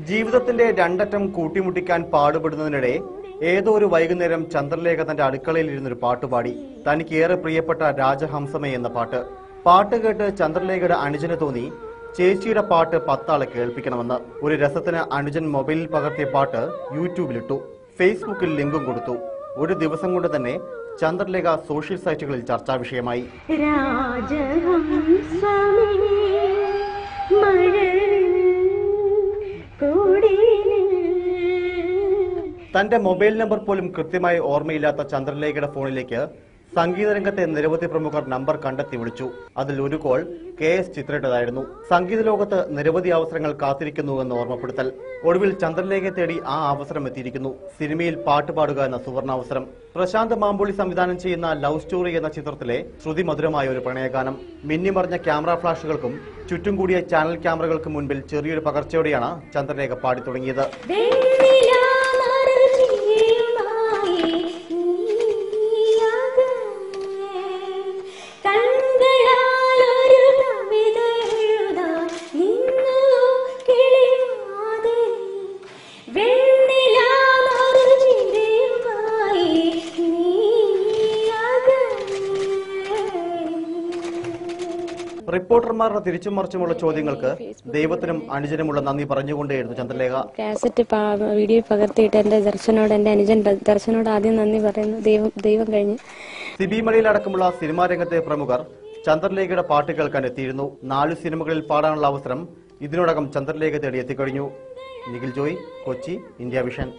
ജീവിതത്തിന്റെ രണ്ടറ്റം കൂട്ടിമുട്ടിക്കാൻ പാടുപെടുന്നതിനിടെ ഏതോ ഒരു വൈകുന്നേരം ചന്ദ്രലേഖ തന്റെ അടുക്കളയിൽ ഇരുന്നൊരു പാട്ടുപാടി. തനിക്ക് ഏറെ പ്രിയപ്പെട്ട രാജഹംസമേ എന്ന പാട്ട്. പാട്ട് കേട്ട് ചന്ദ്രലേഖയുടെ അനുജന് തോന്നി ചേച്ചിയുടെ പാട്ട് 10 ആളെ കേൾപ്പിക്കണമെന്ന്. ഒരു രസത്തിന് അനുജൻ മൊബൈലിൽ പകർത്തിയ പാട്ട് യൂട്യൂബിലിട്ടു. ഫേസ്ബുക്കിൽ ലിങ്കും കൊടുത്തു. ഒരു ദിവസം കൊണ്ട് തന്നെ ചന്ദ്രലേഖ സോഷ്യൽ സൈറ്റുകളിൽ ചർച്ചാ വിഷയമായി. തന്റെ മൊബൈൽ നമ്പർ പോലും കൃത്യമായി ഓർമ്മയില്ലാത്ത ചന്ദ്രലേഖയുടെ ഫോണിലേക്ക് സംഗീതരംഗത്തെ നിരവധി പ്രമുഖർ നമ്പർ കണ്ടെത്തി വിളിച്ചു. അതിൽ ഒരു കോൾ KS ചിത്രയുടേതായിരുന്നു. സംഗീത ലോകത്ത് നിരവധി അവസരങ്ങൾ കാത്തിരിക്കുന്നുവെന്ന് ഓർമ്മപ്പെടുത്തൽ. ഒടുവിൽ ചന്ദ്രലേഖയെ തേടി ആ അവസരം എത്തിയിരിക്കുന്നു. സിനിമയിൽ പാട്ട് പാടുക എന്ന സുവർണാവസരം. പ്രശാന്ത് മാമ്പുള്ളി സംവിധാനം ചെയ്യുന്ന ലവ് സ്റ്റോറി എന്ന ചിത്രത്തിലെ ശ്രുതി മധുരമായ ഒരു പ്രണയഗാനം. മിന്നിമറിഞ്ഞ ക്യാമറ ഫ്ലാഷുകൾക്കും ചുറ്റും കൂടിയ ചാനൽ ക്യാമറകൾക്കും മുൻപിൽ ചെറിയൊരു പകർച്ചയോടെയാണ് ചന്ദ്രലേഖ പാടി തുടങ്ങിയത്. റിപ്പോർട്ടർമാരുടെ തിരിച്ചും മറിച്ചുമുള്ള ചോദ്യങ്ങൾക്ക് ദൈവത്തിനും അനുജനുമുള്ള നന്ദി പറഞ്ഞുകൊണ്ടേയിരുന്നു ചന്ദ്രലേഖ. കാസറ്റ് വീഡിയോ പകർത്തിയിട്ട് എന്റെ അനുജൻ ദർശനോട് ആദ്യം നന്ദി പറയുന്നു. ദൈവം കഴിഞ്ഞ് സിബി മലയിലടക്കമുള്ള സിനിമാ രംഗത്തെ പ്രമുഖർ ചന്ദ്രലേഖയുടെ പാട്ട് കേൾക്കാൻ എത്തിയിരുന്നു. 4 സിനിമകളിൽ പാടാനുള്ള അവസരം ഇതിനോടകം ചന്ദ്രലേഖ തേടി എത്തിക്കഴിഞ്ഞു. Nikhil Joy, Kochi, India vision.